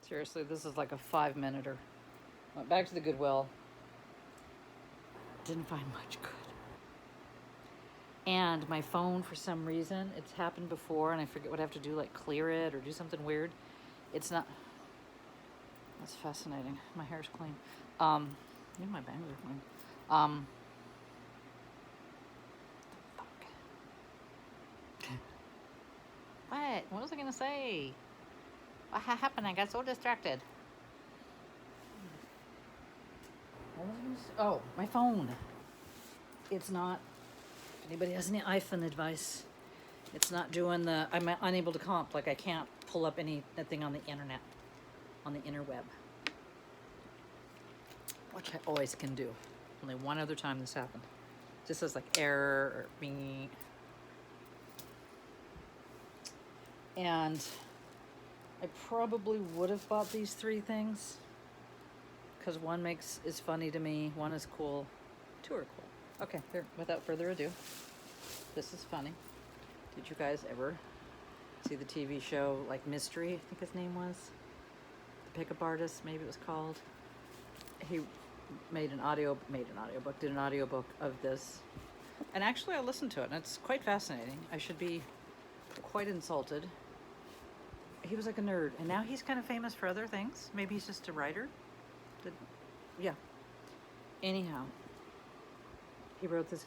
Seriously, this is like a 5-minute. Went back to the Goodwill. Didn't find much good. And my phone, for some reason, it's happened before, and I forget what I have to do, like clear it or do something weird. It's not. That's fascinating. My hair's clean. Even my bangs are clean. The fuck? What? What was I gonna say? What happened? I got so distracted. Oh, my phone. It's not. If anybody has any iPhone advice, it's not doing the. I'm unable to comp. Like I can't pull up anything on the internet, on the interweb, which I always can do. Only one other time this happened. Just says like error or me. And I probably would have bought these 3 things because one is funny to me, one is cool, 2 are cool. Okay, there. Without further ado, this is funny. Did you guys ever see the TV show like Mystery? I think his name was the Pickup Artist. Maybe it was called. He did an audiobook of this, and actually I listened to it, and it's quite fascinating. I should be quite insulted. He was like a nerd, and now he's kind of famous for other things. Maybe he's just a writer. Yeah. Anyhow, he wrote this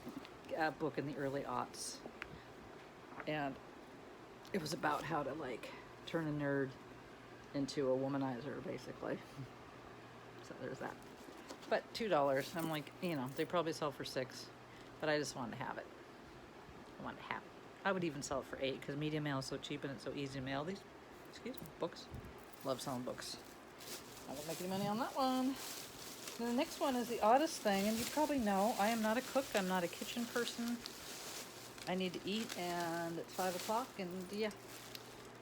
book in the early aughts, and it was about how to like turn a nerd into a womanizer, basically. So there's that. But $2, I'm like, they probably sell for $6, but I just wanted to have it. I wanted to have it. I would even sell it for $8 because media mail is so cheap and it's so easy to mail these. Books. Love selling books. I don't make any money on that one. And the next one is the oddest thing, and you probably know I am not a cook. I'm not a kitchen person. I need to eat, and it's 5 o'clock, and yeah,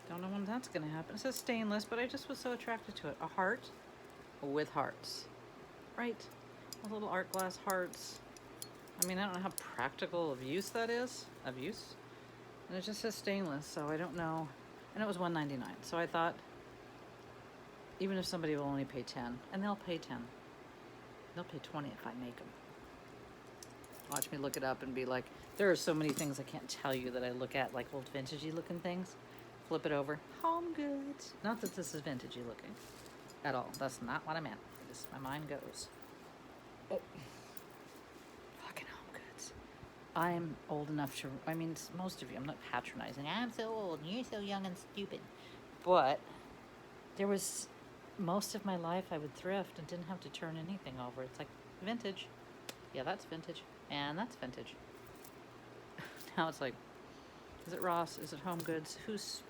don't know when that's going to happen. It says stainless, but I just was so attracted to it. A heart with hearts. Right? A little art glass hearts. I mean, I don't know how practical of use that is. And it just says stainless, so I don't know. And it was $1.99. So I thought, even if somebody will only pay 10, and they'll pay 10, they'll pay 20 if I make them. Watch me look it up and be like, there are so many things I can't tell you that I look at, like old vintagey looking things. Flip it over. Home Goods. Not that this is vintagey looking at all. That's not what I meant. My mind goes. Oh. Fucking Home Goods. I'm old enough to, most of you, I'm not patronizing. I'm so old and you're so young and stupid. But there was, most of my life I would thrift and didn't have to turn anything over. It's like vintage. Yeah, that's vintage. And that's vintage. Now it's like, is it Ross? Is it Home Goods? Who's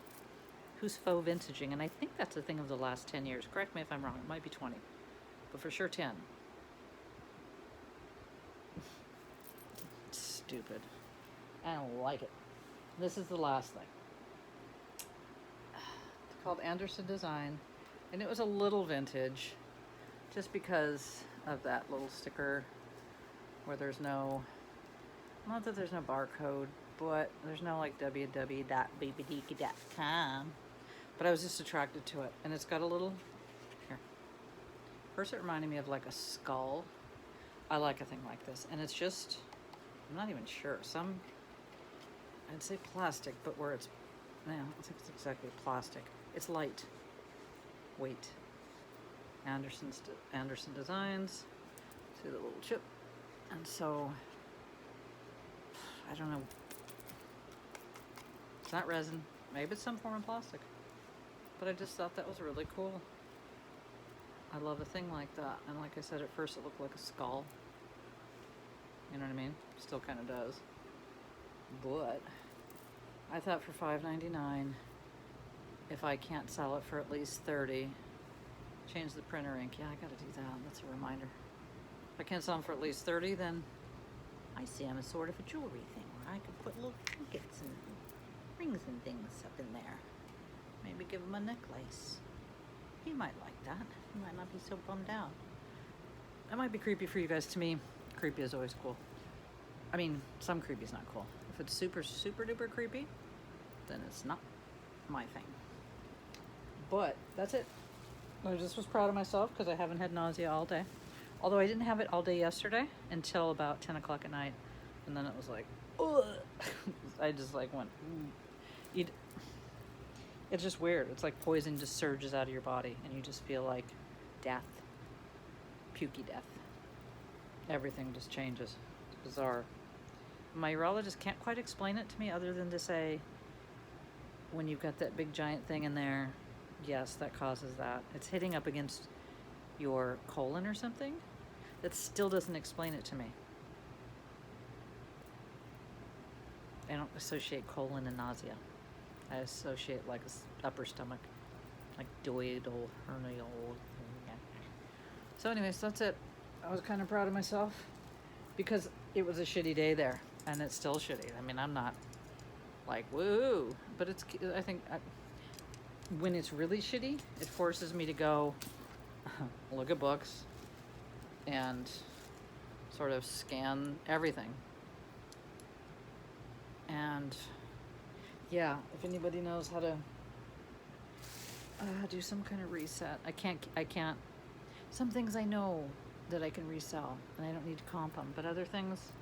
faux vintaging? And I think that's a thing of the last 10 years. Correct me if I'm wrong. It might be 20. But for sure 10. Stupid. I don't like it. This is the last thing. It's called Anderson Design. And it was a little vintage. Just because of that little sticker where there's no, not that there's no barcode, but there's no like www.bbdiki.com. But I was just attracted to it. And it's got a little, here. First it reminded me of like a skull. I like a thing like this. And it's just, I'm not even sure. I'd say plastic, but where it's, I think it's exactly plastic. It's light weight. Anderson Designs. See the little chip. And so, I don't know. It's not resin. Maybe it's some form of plastic. But I just thought that was really cool. I love a thing like that. And like I said, at first it looked like a skull. You know what I mean? Still kind of does. But I thought for $5.99, if I can't sell it for at least $30, change the printer ink. Yeah, I gotta do that. That's a reminder. If I can't sell them for at least $30, then I see I'm a sort of a jewelry thing where I could put little trinkets and rings and things up in there. Maybe give him a necklace. He might like that. He might not be so bummed out. That might be creepy for you guys. To me, creepy is always cool. I mean, some creepy is not cool. If it's super, super duper creepy, then it's not my thing. But that's it. I just was proud of myself because I haven't had nausea all day. Although I didn't have it all day yesterday until about 10 o'clock at night. And then it was like, ugh. I just like went, it's just weird. It's like poison just surges out of your body and you just feel like death, pukey death. Everything just changes. It's bizarre. My urologist can't quite explain it to me other than to say, when you've got that big giant thing in there, yes, that causes that. It's hitting up against your colon or something. That still doesn't explain it to me. I don't associate colon and nausea. I associate like upper stomach, like duodenal hernia. So anyways, that's it. I was kind of proud of myself because it was a shitty day there, and it's still shitty. I mean, I'm not like woo, but it's. I think when it's really shitty, it forces me to go look at books and sort of scan everything. And yeah, if anybody knows how to do some kind of reset, I can't. Some things I know that I can resell, and I don't need to comp them. But other things,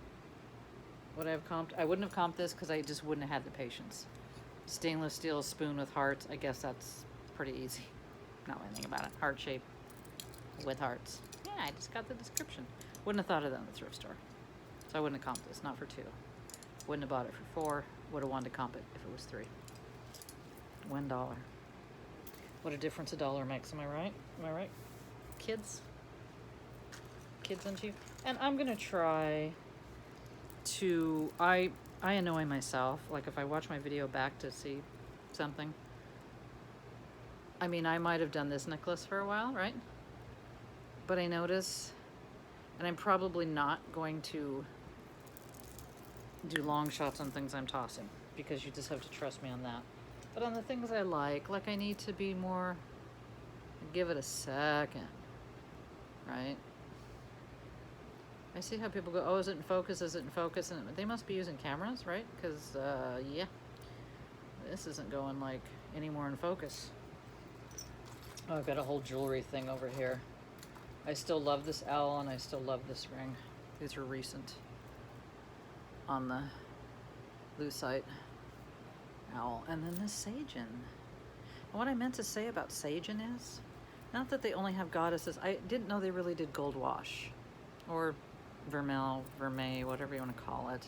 would I have comped? I wouldn't have comped this because I just wouldn't have had the patience. Stainless steel spoon with hearts. I guess that's pretty easy. Not anything about it. Heart shape with hearts. Yeah, I just got the description. Wouldn't have thought of that in the thrift store. So I wouldn't have comped this. Not for 2. Wouldn't have bought it for 4. Would have wanted to comp it if it was 3. $1. What a difference a dollar makes. Am I right? Am I right? Kids into you. And I'm gonna try to I annoy myself, like if I watch my video back to see something. I mean, I might have done this necklace for a while, right? But I notice, and I'm probably not going to do long shots on things I'm tossing because you just have to trust me on that. But on the things I like I need to be more, give it a second, right? I see how people go, oh, is it in focus? Is it in focus? And they must be using cameras, right? Because, yeah, this isn't going like any more in focus. Oh, I've got a whole jewelry thing over here. I still love this owl and I still love this ring. These are recent on the lucite owl. And then this Sagen. And what I meant to say about Sagen is, not that they only have goddesses. I didn't know they really did gold wash or vermeil, whatever you want to call it.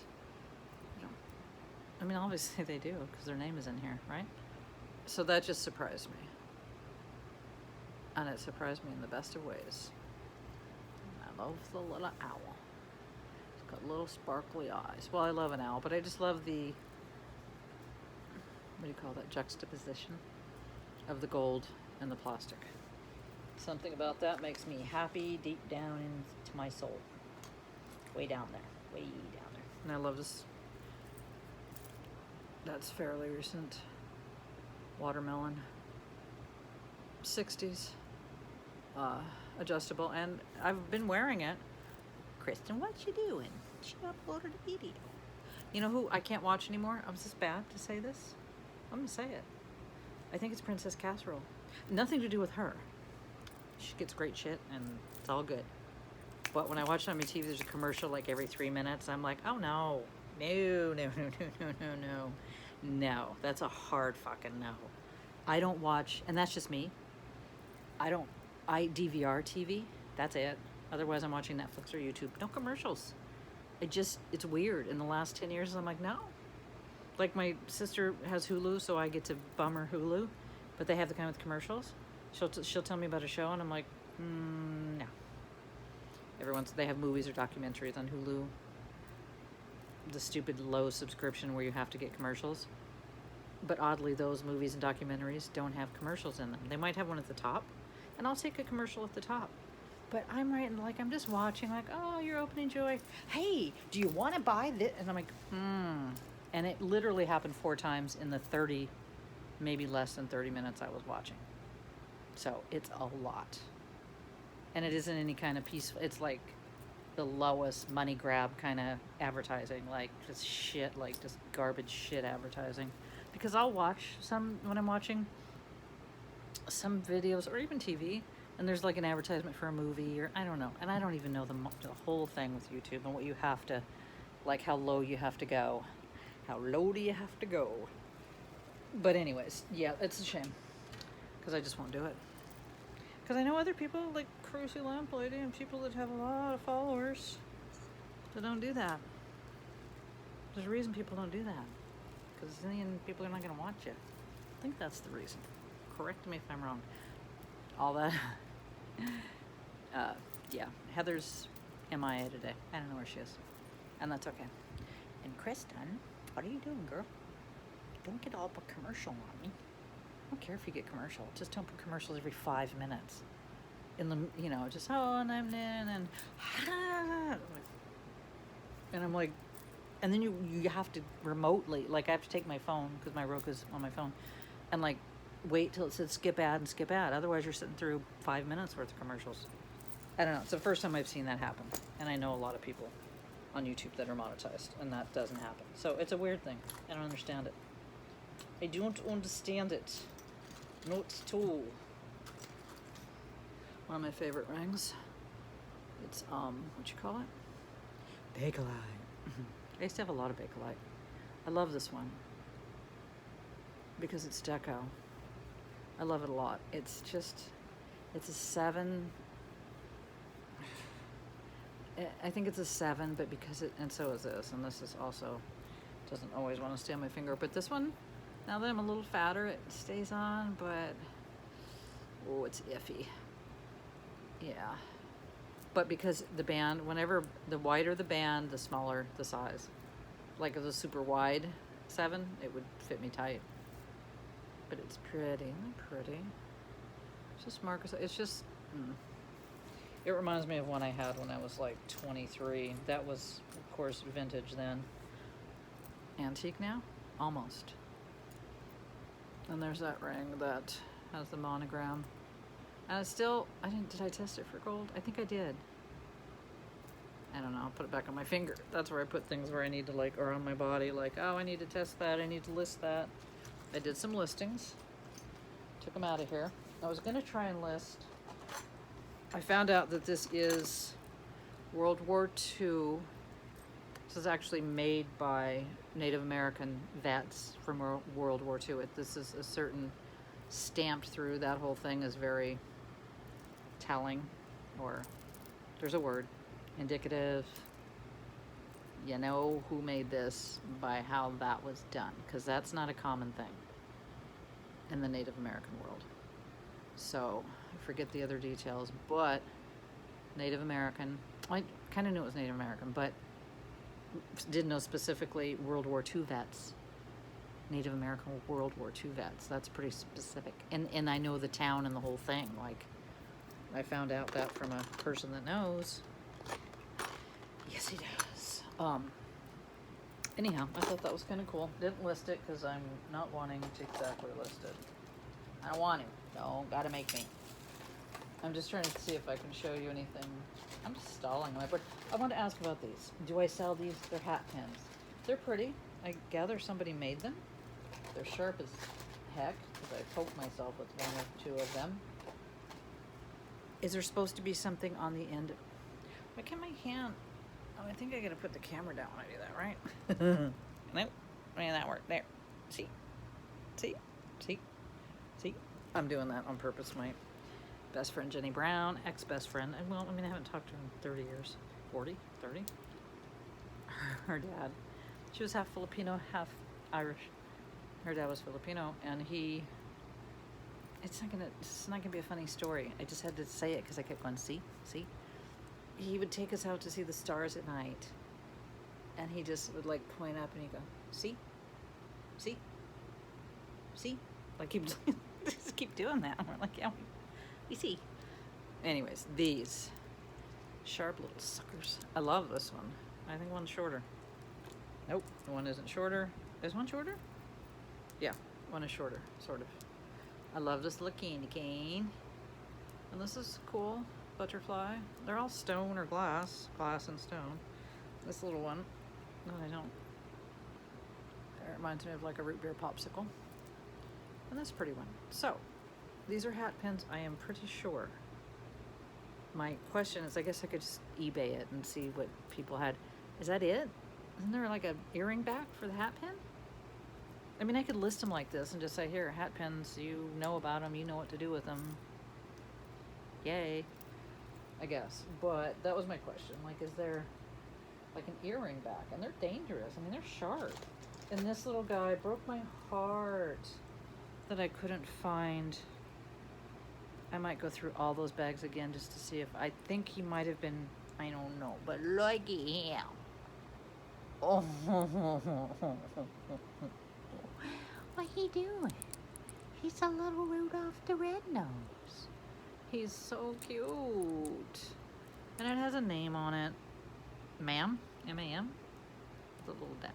I mean, obviously they do because their name is in here, right? So that just surprised me. And it surprised me in the best of ways. I love the little owl. It's got little sparkly eyes. Well, I love an owl, but I just love the, what do you call that, juxtaposition of the gold and the plastic. Something about that makes me happy deep down into my soul. Way down there. Way down there. And I love this. That's fairly recent. Watermelon. 60s. Adjustable. And I've been wearing it. Kristen, what you doing? She uploaded a video. You know who I can't watch anymore? I was this bad to say this? I'm going to say it. I think it's Princess Casserole. Nothing to do with her. She gets great shit and it's all good. But when I watch it on my TV, there's a commercial like every 3 minutes. I'm like, oh no. No, that's a hard fucking no. I don't watch, and that's just me. I DVR TV. That's it. Otherwise, I'm watching Netflix or YouTube. No commercials. It's weird. In the last 10 years, I'm like, no. Like my sister has Hulu, so I get to bum her Hulu. But they have the kind with commercials. She'll tell me about a show, and I'm like, no. They have movies or documentaries on Hulu. The stupid low subscription where you have to get commercials. But oddly, those movies and documentaries don't have commercials in them. They might have one at the top, and I'll take a commercial at the top. But I'm writing, like, I'm just watching, like, oh, you're opening joy. Hey, do you want to buy this? And I'm like, And it literally happened 4 times in the 30, maybe less than 30 minutes I was watching. So it's a lot. And it isn't any kind of peaceful, it's like the lowest money grab kind of advertising, like just shit, like just garbage shit advertising. Because I'll watch some when I'm watching some videos or even TV, and there's like an advertisement for a movie or I don't know, and I don't even know the whole thing with YouTube and what you have to, like how low you have to go. How low do you have to go? But anyways, yeah, it's a shame because I just won't do it. Because I know other people like Cruisy Lamp Lady and people that have a lot of followers that don't do that. There's a reason people don't do that. Because then people are not going to watch you. I think that's the reason. Correct me if I'm wrong. All that. Yeah, Heather's MIA today. I don't know where she is. And that's okay. And Kristen, what are you doing, girl? Don't get all but commercial on me. I don't care if you get commercial. Just don't put commercials every 5 minutes. In the, just, oh, and I'm in, and I'm like, and then you have to remotely, like I have to take my phone, because my Roku's on my phone, and like wait till it says skip ad and skip ad. Otherwise you're sitting through 5 minutes worth of commercials. I don't know. It's the first time I've seen that happen. And I know a lot of people on YouTube that are monetized, and that doesn't happen. So it's a weird thing. I don't understand it. I don't understand it. Not at all. One of my favorite rings. It's, what you call it? Bakelite. I used to have a lot of Bakelite. I love this one because it's deco. I love it a lot. It's a 7. I think it's a 7, but because and so is this, and this is also, doesn't always want to stay on my finger, but this one, now that I'm a little fatter, it stays on, but, oh, it's iffy. Yeah. But because the band, whenever, the wider the band, the smaller the size. Like if it was super wide 7, it would fit me tight. But it's pretty, isn't it pretty? It's just Marcus, it's just, It reminds me of one I had when I was like 23. That was, of course, vintage then. Antique now? Almost. And there's that ring that has the monogram. And it's still, did I test it for gold? I think I did. I don't know, I'll put it back on my finger. That's where I put things where I need to like, or on my body, like, oh, I need to test that, I need to list that. I did some listings. Took them out of here. I was gonna try and list, I found out that this is World War II. This is actually made by Native American vets from World War II. This is a certain stamped through, that whole thing is very telling, or there's a word, indicative. You know who made this by how that was done, because that's not a common thing in the Native American world. So I forget the other details, but Native American, I kind of knew it was Native American, but didn't know specifically World War II vets. Native American World War II vets. That's pretty specific. And I know the town and the whole thing. Like, I found out that from a person that knows. Yes, he does. Anyhow, I thought that was kind of cool. Didn't list it because I'm not wanting to exactly list it. I don't want to. No, gotta make me. I'm just trying to see if I can show you anything. I'm just stalling on my board. I want to ask about these. Do I sell these? They're hat pins. They're pretty. I gather somebody made them. They're sharp as heck because I poked myself with one or two of them. Is there supposed to be something on the end? Why can't my hand? Oh, I think I gotta put the camera down when I do that, right? Nope. Why did that work? There. See? See? See? See? I'm doing that on purpose. My best friend Jenny Brown, ex-best friend, and well, I mean, I haven't talked to her in 30 years. 40? 30? Her dad. She was half Filipino, half Irish. Her dad was Filipino, and it's not gonna be a funny story. I just had to say it because I kept going, see? He would take us out to see the stars at night, and he just would like point up and he'd go, see? Like he just keep doing that. And we're like, yeah, we see. Anyways, these sharp little suckers. I love this one. I think one's shorter. Nope, the one isn't shorter. Is one shorter? Yeah, one is shorter, sort of. I love this little candy cane. And this is cool. Butterfly. They're all stone or glass and stone. This little one, no, I don't. It reminds me of like a root beer popsicle. And this pretty one. So, These are hat pins, I am pretty sure. My question is, I guess I could just eBay it and see what people had. Is that it? Isn't there like a earring back for the hat pin? I mean, I could list them like this and just say, here, hat pins, you know about them, you know what to do with them. Yay, I guess. But that was my question. Like, is there like an earring back? And they're dangerous. I mean, they're sharp. And this little guy broke my heart that I couldn't find. I might go through all those bags again just to see if, I think he might have been, I don't know, but look at him. Oh, what he doing? He's a little Rudolph the Red-Nose. He's so cute. And it has a name on it. Ma'am? M-A-M? With a little dash.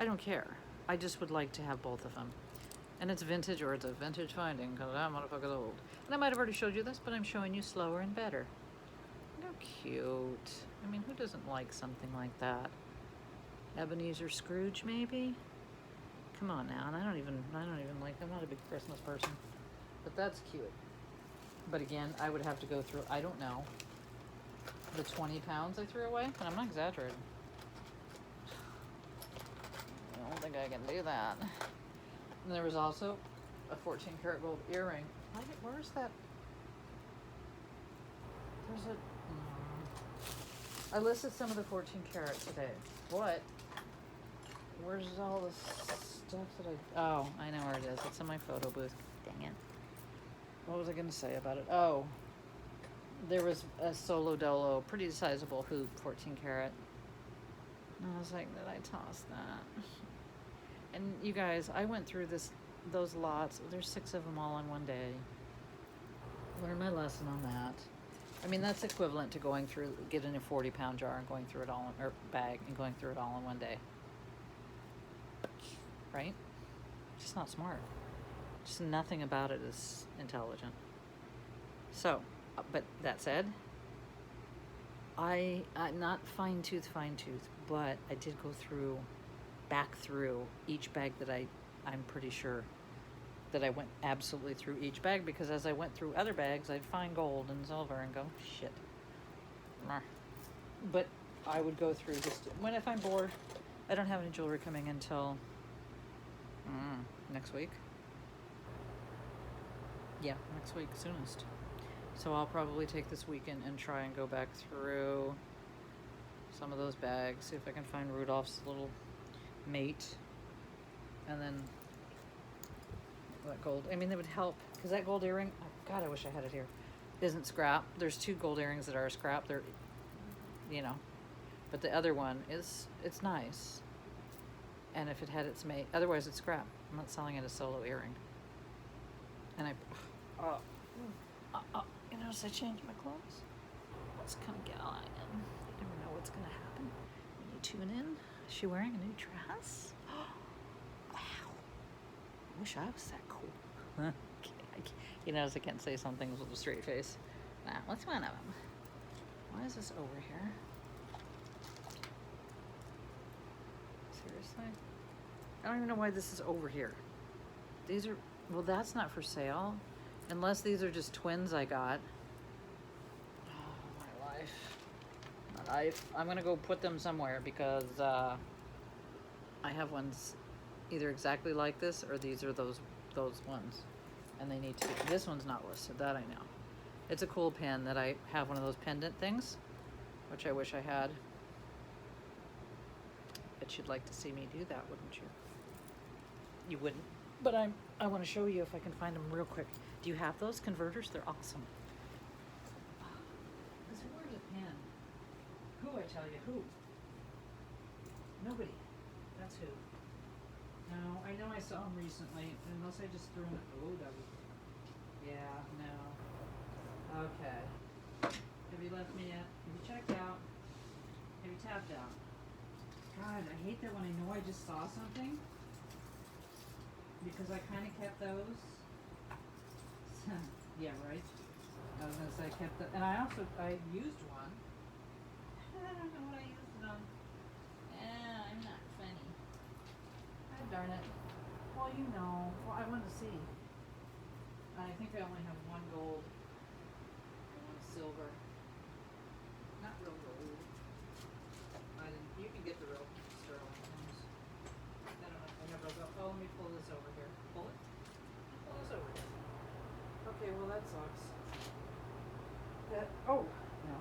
I don't care. I just would like to have both of them. And it's vintage, or it's a vintage finding, because that motherfucker's old. And I might have already showed you this, but I'm showing you slower and better. How cute. I mean, who doesn't like something like that? Ebenezer Scrooge, maybe? Come on now. And I don't even like, I'm not a big Christmas person. But that's cute. But again, I would have to go through, I don't know, the 20 pounds I threw away. And I'm not exaggerating. I don't think I can do that. And there was also a 14 karat gold earring. Where's that? There's a, I listed some of the 14 karat today. What? Where's all the stuff that oh, I know where it is. It's in my photo booth. Dang it. What was I going to say about it? Oh, there was a Solo Dolo, pretty sizable hoop, 14 karat. And I was like, did I toss that? And you guys, I went through those lots. There's 6 of them all in one day. Learned my lesson on that. I mean, that's equivalent to going through, getting a 40-pound jar and going through it all, or bag, and going through it all in one day. Right? Just not smart. Just nothing about it is intelligent. So, but that said, I'm not fine tooth, but I did go back through each bag that I'm pretty sure that I went absolutely through each bag, because as I went through other bags, I'd find gold and silver and go, shit. But I would go through just, if I'm bored, I don't have any jewelry coming until next week. Yeah, next week, soonest. So I'll probably take this weekend and try and go back through some of those bags, see if I can find Rudolph's little mate. And then that gold, I mean, that would help, because that gold earring, oh God, I wish I had it here, isn't scrap. There's 2 gold earrings that are scrap. They're, but the other one it's nice. And if it had its mate, otherwise it's scrap. I'm not selling it as solo earring. And you notice I changed my clothes? Let's come get on in. You never know what's gonna happen when you tune in. Is she wearing a new dress? Wow. I wish I was that cool. You notice I can't say some things with a straight face. Nah, what's one of them? Why is this over here? Seriously? I don't even know why this is over here. These are, well, that's not for sale. Unless these are just twins I got. Oh, my life. I'm gonna go put them somewhere, because I have ones either exactly like this, or these are those ones. And they need to be, this one's not listed, that I know. It's a cool pin that I have, one of those pendant things, which I wish I had. Bet you'd like to see me do that, wouldn't you? You wouldn't. But I want to show you if I can find them real quick. Do you have those converters? They're awesome. Because where's a pen? Who, I tell you, who? Nobody. That's who. No, I know I saw them recently, unless I just threw them. Oh, that was. Yeah, no. Okay. Have you left me yet? Have you checked out? Have you tapped out? God, I hate that when I know I just saw something, because I kind of kept those. Yeah, right? I was going to say I kept the, and I used one. I don't know what I used it on. Yeah, I'm not funny. God darn it. Well, you know. Well, I wanted to see. I think I only have one gold and one silver. Not real gold. I didn't. You can get the real sterling ones. I don't know if I have those. Oh, let me pull this over here. Pull it. Pull this over here. Okay, well that sucks. Oh no.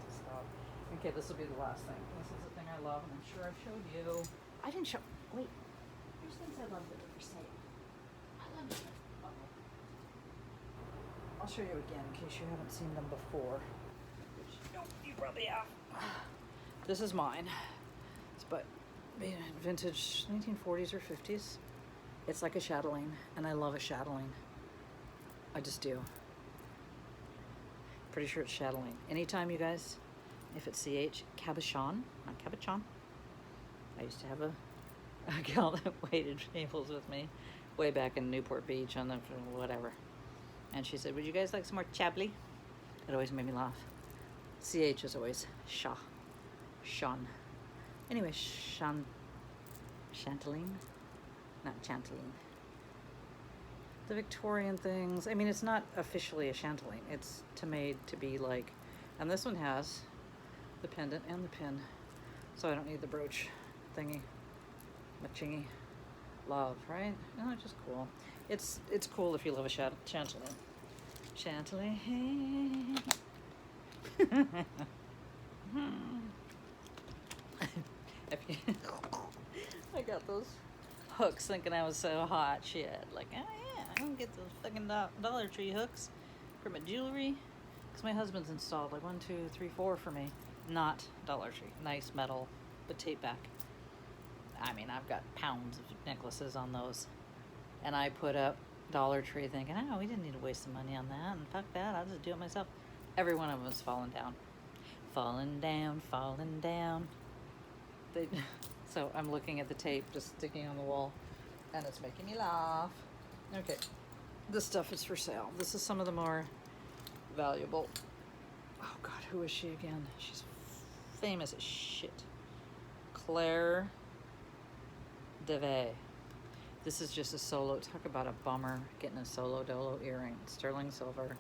Stop. Okay, this will be the last thing. This is the thing I love, and I'm sure I've showed you. I didn't show. Wait. There's things I love that are for sale. I love it. I'll show you again in case you haven't seen them before. Which, no, you probably have. This is mine. It's but vintage 1940s or 50s. It's like a chatelaine, and I love a chatelaine. I just do. Pretty sure it's chatelaine. Anytime, you guys, if it's CH, cabochon, not cabochon. I used to have a gal that waited tables with me way back in Newport Beach on the whatever. And she said, would you guys like some more chablis? It always made me laugh. CH is always Shah. Sean. Anyway, Chanteline? Not Chanteline. The Victorian things. I mean, it's not officially a chatelaine. It's made to be like, and this one has the pendant and the pin. So I don't need the brooch thingy. Machingy. Love, right? No, it's just cool. It's cool if you love a chatelaine. Chatelaine. I got those hooks thinking I was so hot shit. Like, oh yeah, I can get those fucking Dollar Tree hooks for my jewelry. Because my husband's installed like 1, 2, 3, 4 for me. Not Dollar Tree. Nice metal, but tape back. I mean, I've got pounds of necklaces on those. And I put up Dollar Tree thinking, oh, we didn't need to waste some money on that. And fuck that, I'll just do it myself. Every one of them was falling down. Falling down, falling down. So I'm looking at the tape just sticking on the wall. And it's making me laugh. Okay, this stuff is for sale. This is some of the more valuable. Oh God, who is she again? She's famous as shit. Claire DeVay. This is just a solo. Talk about a bummer getting a solo dolo earring. Sterling silver.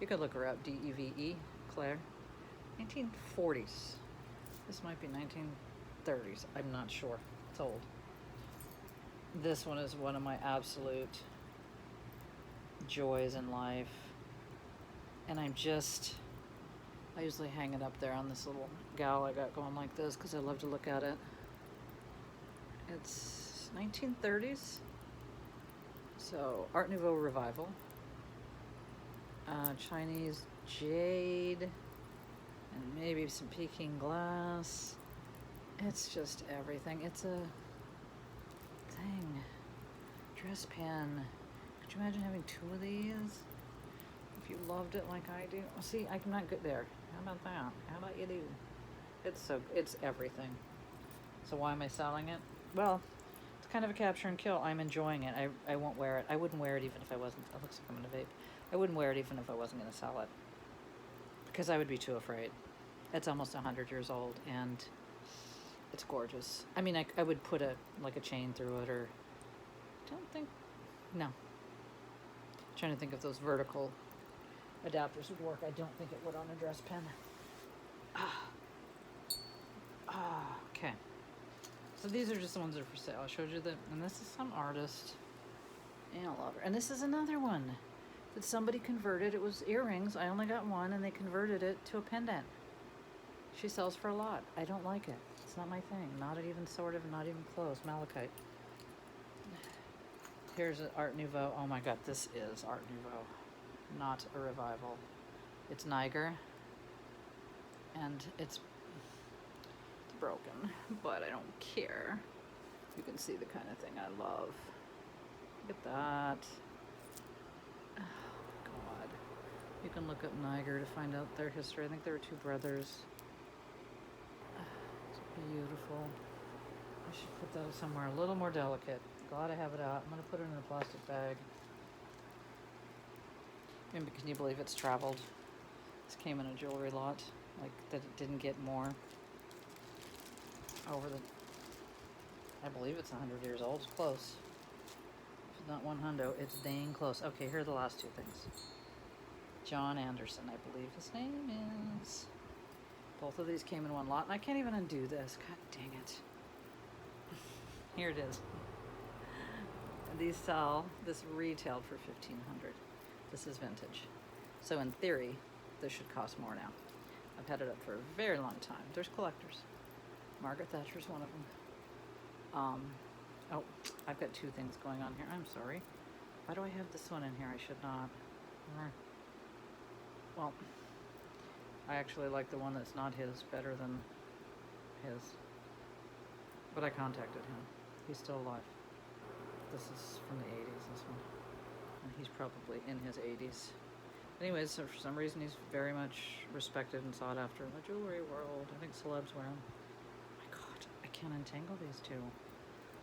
You could look her up. DEVE. Claire. 1940s. This might be 1930s. I'm not sure. It's old. This one is one of my absolute joys in life. And I usually hang it up there on this little gal I got going like this because I love to look at it. It's 1930s. So, Art Nouveau revival. Chinese jade. And maybe some Peking glass. It's just everything. It's a thing. Dress pin. Could you imagine having 2 of these? If you loved it like I do. See, I'm not good there. How about that? How about you do? It's everything. So why am I selling it? Well, it's kind of a capture and kill. I'm enjoying it. I won't wear it. I wouldn't wear it even if I wasn't. It looks like I'm gonna vape. I wouldn't wear it even if I wasn't gonna sell it. Because I would be too afraid. It's almost 100 years old and it's gorgeous. I mean, I would put a chain through it or no. I'm trying to think if those vertical adapters would work. I don't think it would on a dress pin. Okay. So these are just the ones that are for sale. I showed you and this is some artist. And I love her. And this is another one that somebody converted. It was earrings. I only got one and they converted it to a pendant. She sells for a lot. I don't like it. It's not my thing. Not even sort of, not even close. Malachite. Here's an Art Nouveau. Oh my God, this is Art Nouveau. Not a revival. It's Niger. And it's broken, but I don't care. You can see the kind of thing I love. Look at that. Oh God. You can look up Niger to find out their history. I think there were 2 brothers. It's beautiful. I should put that somewhere a little more delicate. Glad I have it out. I'm gonna put it in a plastic bag. Maybe can you believe it's traveled? This came in a jewelry lot, like that it didn't get more over the, I believe it's 100 years old, it's close. not one hundo. It's dang close. Okay, here are the last two things. John Anderson, I believe his name is. Both of these came in one lot, and I can't even undo this. God dang it. Here it is. These sell, this retailed for $1,500. This is vintage. So in theory, this should cost more now. I've had it up for a very long time. There's collectors. Margaret Thatcher's one of them. Oh, I've got two things going on here. I'm sorry. Why do I have this one in here? I should not. Well, I actually like the one that's not his better than his. But I contacted him. He's still alive. This is from the 80s, this one. And he's probably in his 80s. Anyways, so for some reason he's very much respected and sought after in the jewelry world. I think celebs wear him. Oh my god, I can't untangle these two.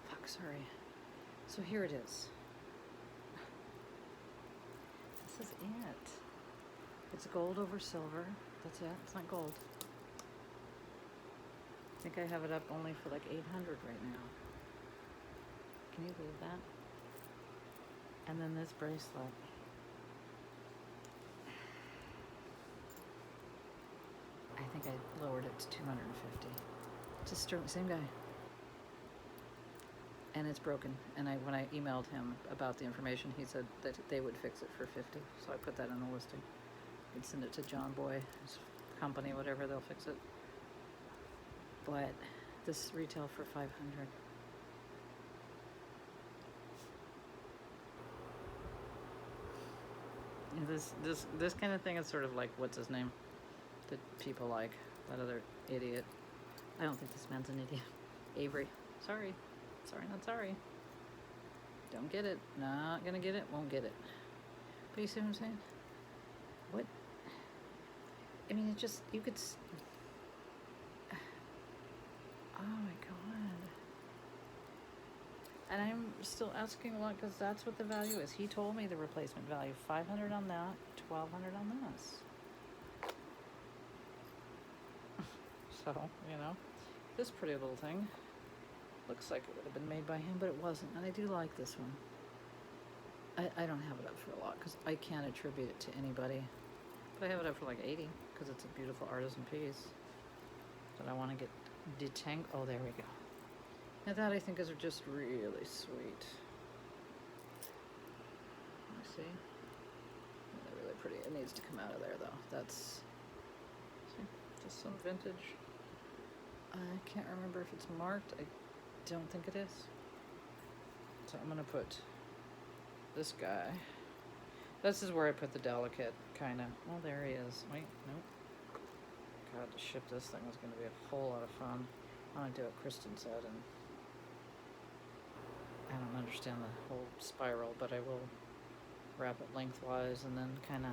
Fuck, sorry. So here it is. This is it. It's gold over silver. That's it. It's not gold. I think I have it up only for like $800 right now. Can you believe that? And then this bracelet. I think I lowered it to $250. Just sterling, same guy. And it's broken. And when I emailed him about the information, he said that they would fix it for $50. So I put that in the listing. I'd send it to John Boy, his company, whatever, they'll fix it. But this retail for $500. This kind of thing is sort of like, what's his name? That people like. That other idiot. I don't think this man's an idiot. Avery. Sorry. Sorry, not sorry. Don't get it. Not gonna get it. Won't get it. But you see what I'm saying? What? I mean, it just, you could... Oh my god. And I'm still asking a lot because that's what the value is. He told me the replacement value. $500 on that, $1,200 on this. So, you know, this pretty little thing looks like it would have been made by him, but it wasn't. And I do like this one. I don't have it up for a lot because I can't attribute it to anybody. But I have it up for like 80 because it's a beautiful artisan piece that I want to get detangled. Oh, there we go. Now that I think is just really sweet. I see. They're really pretty. It needs to come out of there though. That's, see, just some vintage. I can't remember if it's marked. I don't think it is. So I'm gonna put this guy. This is where I put the delicate kind of. Oh, there he is. Wait, nope. God, to ship this thing was going to be a whole lot of fun. I want to do what Kristen said, and I don't understand the whole spiral, but I will wrap it lengthwise and then kind of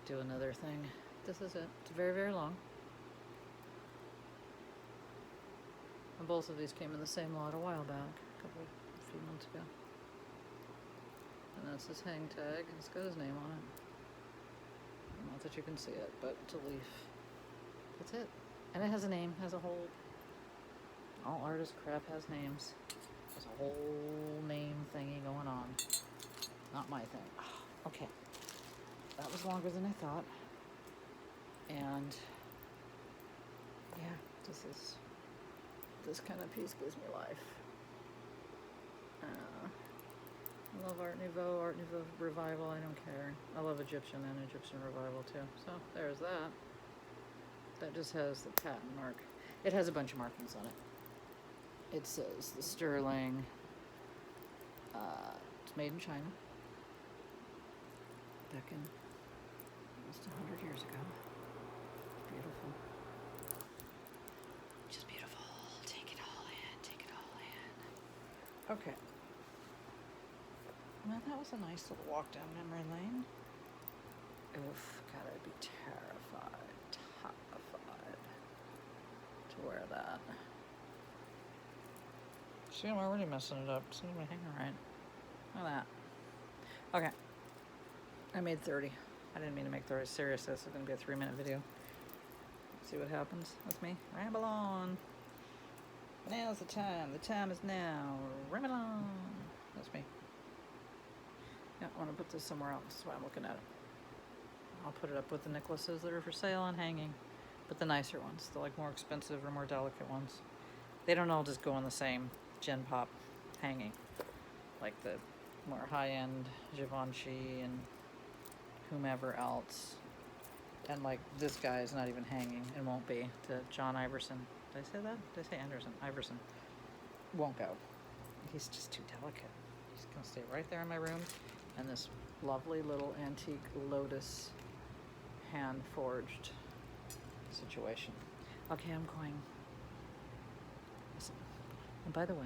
do another thing. This is it. It's very, very long. And both of these came in the same lot a while back, a few months ago. And that's his hang tag. It's got his name on it. Not that you can see it, but it's a leaf. That's it. And it has a name, has a whole... All artist crap has names. There's a whole name thingy going on. Not my thing. Oh, okay. That was longer than I thought. And... yeah, this kind of piece gives me life. I love Art Nouveau Revival, I don't care. I love Egyptian and Egyptian Revival too. So there's that. That just has the patent mark. It has a bunch of markings on it. It says the sterling. It's made in China. Back in almost 100 years ago. Beautiful. Just beautiful. Take it all in. Take it all in. Okay. Well, that was a nice little walk down memory lane. Oof, God, I'd be terrified to wear that. See, I'm already messing it up. It's not even hanging right. Look at that. Okay. I made 30. I didn't mean to make 30 serious. This is going to be a 3-minute video. See what happens with me. Ramble on. Now's the time. The time is now. Ramble on. That's me. Yeah, I want to put this somewhere else. That's why I'm looking at it. I'll put it up with the necklaces that are for sale and hanging, but the nicer ones, the like more expensive or more delicate ones. They don't all just go on the same Gen Pop hanging, like the more high-end Givenchy and whomever else. And like this guy is not even hanging and won't be. The John Iverson. Did I say that? Did I say Anderson? Iverson. Won't go. He's just too delicate. He's gonna stay right there in my room. And this lovely little antique lotus hand forged situation. Okay, I'm going. Listen. And by the way,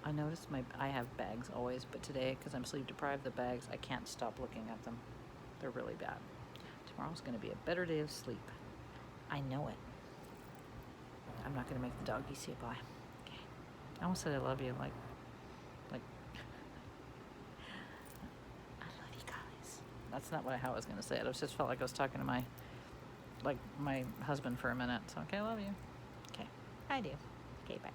I noticed I have bags always, but today, because I'm sleep deprived, the bags, I can't stop looking at them. They're really bad. Tomorrow's going to be a better day of sleep. I know it. I'm not going to make the doggy say bye. Okay. I almost said I love you, like, I love you guys. That's not how I was going to say it. I just felt like I was talking to my husband for a minute. So, okay, I love you. Okay. I do. Okay, bye.